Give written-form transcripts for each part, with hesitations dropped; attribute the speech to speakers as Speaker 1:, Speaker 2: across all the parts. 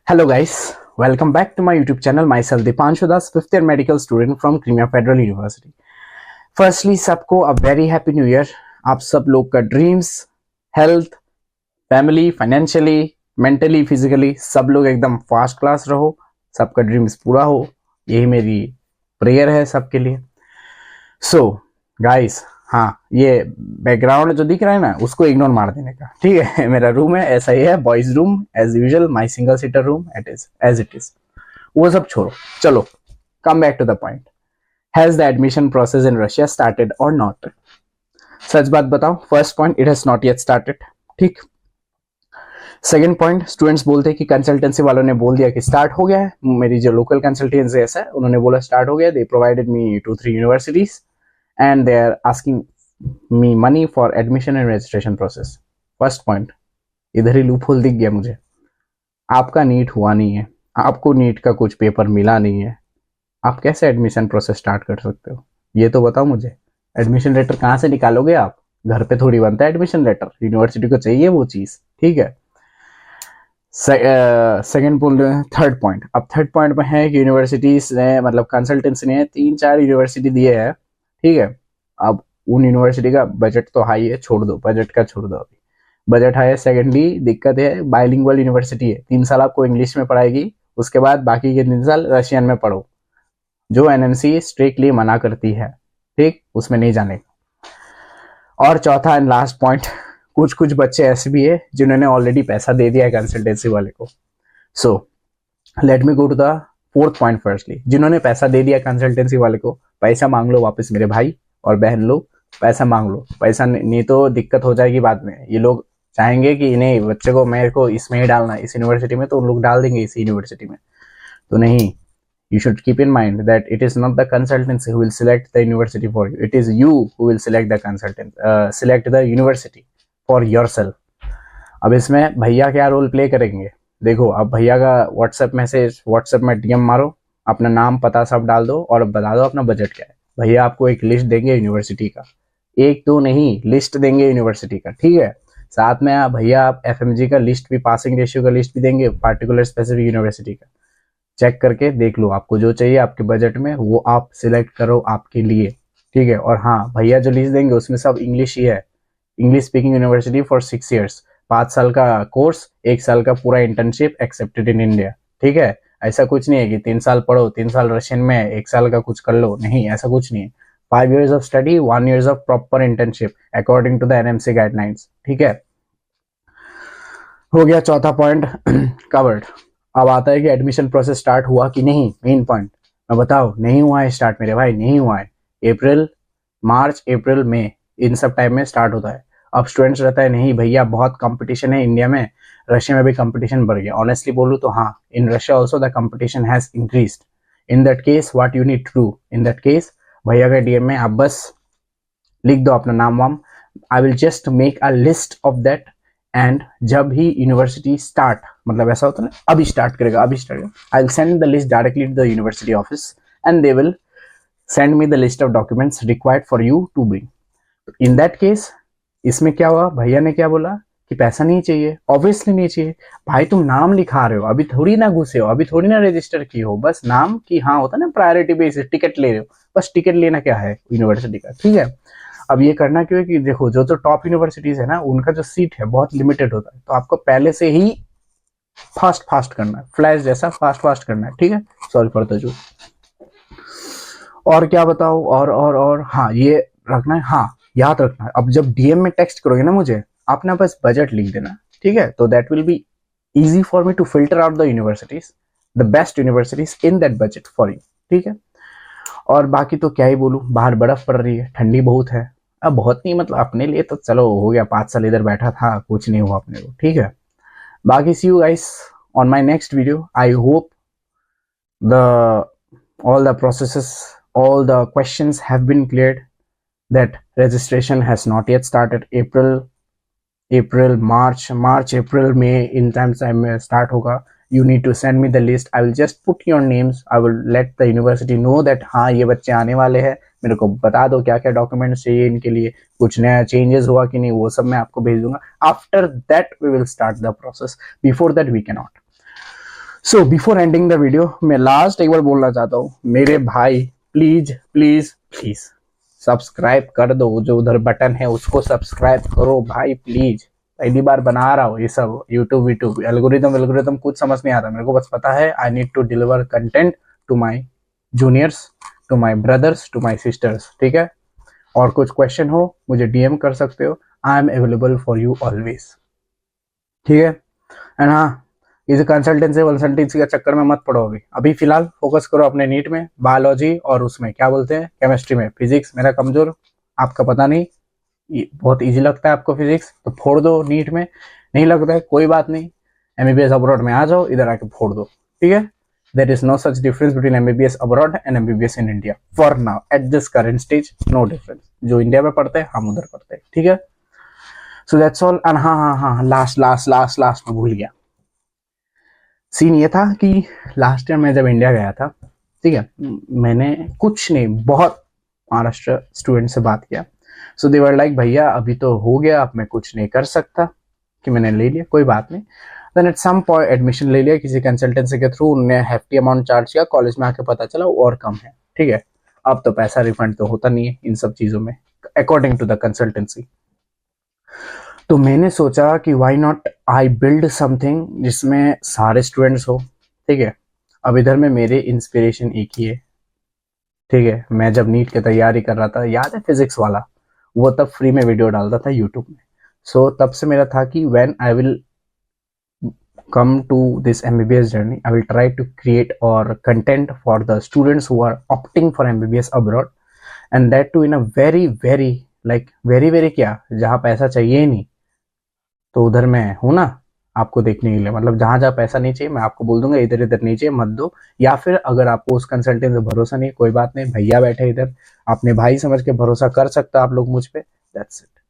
Speaker 1: Hello guys, welcome back to my YouTube channel. Myself Dipanshu Das, fifth year medical student from Crimea Federal University. Firstly, सबको a very happy new year. आप सब लोग का dreams, health, family, financially, mentally, physically सब लोग एकदम first class रहो, सबका ड्रीम्स पूरा हो, यही मेरी प्रेयर है सबके लिए. सो गाइस, हाँ, ये बैकग्राउंड जो दिख रहा है ना, उसको इग्नोर मार देने का, ठीक है. मेरा रूम है, ऐसा ही है, boys room as usual, my single seater room as it is. वो सब छोड़ो, चलो come back to the point. Has the admission process in Russia started और नॉट? सच बात बताओ, first point, it has not yet started. ठीक. Second point, students बोलते हैं कि कंसल्टेंसी वालों ने बोल दिया कि स्टार्ट हो गया है. मेरी जो लोकल कंसल्टेंसी ऐसा है, उन्होंने बोला स्टार्ट हो गया. दे provided me 2-3 universities and they are asking me money for admission and registration process. First point, इधर ही लूप होल दिख गया मुझे. आपका नीट हुआ नहीं है, आपको नीट का कुछ पेपर मिला नहीं है, आप कैसे एडमिशन प्रोसेस स्टार्ट कर सकते हो? ये तो बताओ मुझे. एडमिशन लेटर कहाँ से निकालोगे आप? घर पे थोड़ी बनता है एडमिशन लेटर, यूनिवर्सिटी को चाहिए वो चीज, ठीक है. सेकेंड बोल रहे हैं. थर्ड पॉइंट, अब थर्ड पॉइंट में है कि यूनिवर्सिटीज ने, मतलब कंसल्टेंसी ने 3-4 यूनिवर्सिटी दिए हैं, ठीक है. अब उन यूनिवर्सिटी का बजट तो हाई है, छोड़ दो, बजट का छोड़ दो, अभी बजट हाई है. सेकेंडली दिक्कत है, बाइलिंगुअल यूनिवर्सिटी है, 3 साल आपको इंग्लिश में पढ़ाएगी, उसके बाद बाकी के 3 साल रशियन में पढ़ो, जो एनएमसी स्ट्रिक्टली मना करती है, ठीक, उसमें नहीं जाने. और चौथा एंड लास्ट पॉइंट, कुछ कुछ बच्चे ऐसे भी है जिन्होंने ऑलरेडी पैसा दे दिया है कंसल्टेंसी वाले को. So let me go to the fourth point. Firstly, जिन्होंने पैसा दे दिया कंसल्टेंसी वाले को, पैसा मांग लो वापस मेरे भाई और बहन लोग, पैसा मांग लो. पैसा नहीं तो दिक्कत हो जाएगी बाद में. ये लोग चाहेंगे कि नहीं, बच्चे को मेरे को इसमें ही डालना, इस यूनिवर्सिटी में, तो उन लोग डाल देंगे इसी यूनिवर्सिटी में. तो नहीं, you should keep in mind that it is not the consultancy who will select the university for you. It is you who will select the select the university for yourself. अब इसमें भैया क्या role play करेंगे? देखो, अब भैया का WhatsApp message, WhatsApp में डीएम मारो, अपना नाम पता सब डाल दो और बता दो अपना बजट क्या है. भैया आपको एक लिस्ट देंगे यूनिवर्सिटी का, एक तो नहीं, लिस्ट देंगे यूनिवर्सिटी का, ठीक है. साथ में भैया आप एफएमजी का लिस्ट भी, पासिंग रेशियो का लिस्ट भी देंगे, पार्टिकुलर स्पेसिफिक यूनिवर्सिटी का. चेक करके देख लो, आपको जो चाहिए आपके बजट में वो आप सिलेक्ट करो आपके लिए, ठीक है. और हाँ, भैया जो लिस्ट देंगे उसमें सब इंग्लिश ही है. English speaking university for 6 years, 5 साल का कोर्स, 1 साल का पूरा इंटर्नशिप एक्सेप्टेड इन इंडिया, ठीक है. ऐसा कुछ नहीं है कि 3 साल पढ़ो, 3 साल रशियन में, 1 साल का कुछ कर लो, नहीं, ऐसा कुछ नहीं है. 5 years of study, 1 years of proper internship according to the NMC guidelines, ठीक है. हो गया चौथा पॉइंट कवर्ड. अब आता है कि एडमिशन प्रोसेस स्टार्ट हुआ कि नहीं. मेन पॉइंट मैं बताओ, नहीं हुआ है स्टार्ट मेरे भाई, नहीं हुआ है. मार्च अप्रैल मई, इन सब टाइम में स्टार्ट होता है. अब स्टूडेंट्स रहता है नहीं भैया बहुत कंपटीशन है इंडिया में, रशिया में भी कंपटीशन बढ़ गया. ऑनेस्टली बोलूं तो हाँ, in Russia also the competition has increased. In that case what you need to do, in that case भैया का डीएम में आप बस लिख दो अपना नाम वाम. I will just make a list of that, and जब ही यूनिवर्सिटी स्टार्ट, मतलब ऐसा होता है ना, अभी स्टार्ट करेगा, अभी start, I will send the list directly to the university office and they will send me the list of documents required for you to bring. In that case इसमें क्या हुआ, भैया ने क्या बोला कि पैसा नहीं चाहिए. ऑब्वियसली नहीं चाहिए भाई, तुम नाम लिखा रहे हो, अभी थोड़ी ना घुसे हो, अभी थोड़ी ना रजिस्टर की हो, बस नाम की, हाँ होता ना प्रायोरिटी बेसिस, टिकट ले रहे हो, बस टिकट लेना क्या है यूनिवर्सिटी का, ठीक है. अब ये करना क्यों है कि देखो, जो टॉप यूनिवर्सिटीज है ना, उनका जो सीट है बहुत लिमिटेड होता है, तो आपको पहले से ही फास्ट करना है, फ्लैश जैसा फास्ट करना है, ठीक है. सॉरी फॉर द जो. और क्या बताओ, और हाँ, ये रखना है, हाँ याद रखना है, अब जब डीएम में टेक्स्ट करोगे ना मुझे, आप ना बस बजट लिख देना, ठीक है. तो that will be easy for me to filter out the universities, the best universities in that budget for you, ठीक है. और बाकी तो क्या ही बोलूं, बाहर बर्फ पड़ रही है, ठंडी बहुत है. अब बहुत नहीं, मतलब अपने लिए तो चलो हो गया, 5 साल इधर बैठा था, कुछ नहीं हुआ अपने को, ठीक है. बाकी see you guys on my next video. I hope the all the processes, all the questions have been cleared, that registration has not yet started. March, April, May, in time start होगा. You need to send me the list. I will just put your names. I will let the university know that हाँ ये बच्चे आने वाले हैं, मेरे को बता दो क्या क्या डॉक्यूमेंट्स चाहिए इनके लिए, कुछ नया चेंजेस हुआ कि नहीं, वो सब मैं आपको भेज दूंगा. After that we will start the process, before that we can not. So before ending the video मैं लास्ट एक बार बोलना चाहता हूँ, मेरे भाई प्लीज प्लीज प्लीज सब्सक्राइब कर दो, जो उधर बटन है उसको सब्सक्राइब करो भाई प्लीज। पहली बार बना रहा हूँ ये सब यूट्यूब एल्गोरिदम कुछ समझ नहीं आता मेरे को, बस पता है I need to deliver content to my juniors, to my brothers, to my sisters, ठीक है। और कुछ क्वेश्चन हो मुझे डीएम कर सकते हो, I am available for you always, ठीक है। एंड हाँ, इस कंसल्टेंसी के चक्कर में मत पड़ो, अभी फिलहाल फोकस करो अपने नीट में, बायोलॉजी और उसमें क्या बोलते हैं केमिस्ट्री में। फिजिक्स मेरा कमजोर, आपका पता नहीं, बहुत इजी लगता है आपको फिजिक्स, तो फोड़ दो नीट में। नहीं लगता है कोई बात नहीं, एमबीबीएस अब्रॉड में आ जाओ, इधर आके फोड़ दो, ठीक है। There is no such difference between MBBS abroad and MBBS in India for now at this current stage, no difference. जो इंडिया में पढ़ते हैं हम उधर पढ़ते हैं, ठीक है। So that's all. एंड हाँ हाँ हाँ, लास्ट में भूल गया, सीन ये था कि लास्ट ईयर मैं जब इंडिया गया था, ठीक है, मैंने कुछ नहीं बहुत महाराष्ट्र स्टूडेंट से बात किया। सो दे वर लाइक भैया अभी तो हो गया, अब मैं कुछ नहीं कर सकता, कि मैंने ले लिया कोई बात नहीं। Then at some point admission ले लिया किसी कंसल्टेंसी के थ्रू, उन्होंने हेफ्टी अमाउंट चार्ज किया, कॉलेज में आके पता चला और कम है, ठीक है। अब तो पैसा रिफंड तो होता नहीं है इन सब चीज़ों में अकॉर्डिंग टू द कंसल्टेंसी। तो मैंने सोचा कि why not I build something जिसमें सारे स्टूडेंट्स हो, ठीक है। अब इधर में मेरे इंस्पिरेशन एक ही है, ठीक है। मैं जब नीट की तैयारी कर रहा था, याद है फिजिक्स वाला, वो तब फ्री में वीडियो डालता था यूट्यूब में। सो तब से मेरा था कि when I will come to this MBBS journey, I will try to create or content for the students who are opting for MBBS abroad, and that too in a very like very क्या, जहाँ पैसा चाहिए ही नहीं, तो उधर मैं हूँ ना आपको देखने के लिए। मतलब जहाँ जहाँ पैसा नहीं चाहिए मैं आपको बोल दूंगा इधर इधर नहीं चाहिए मत दो, या फिर अगर आपको उस कंसल्टेंट से भरोसा नहीं, कोई बात नहीं, भैया बैठे इधर, अपने भाई समझ के भरोसा कर सकते आप लोग मुझ पे, दैट्स इट,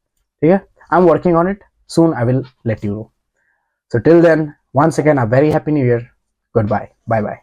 Speaker 1: ठीक है। I am working on it, soon I will let you know. So till then, once again, a very happy new year. Goodbye. Bye bye.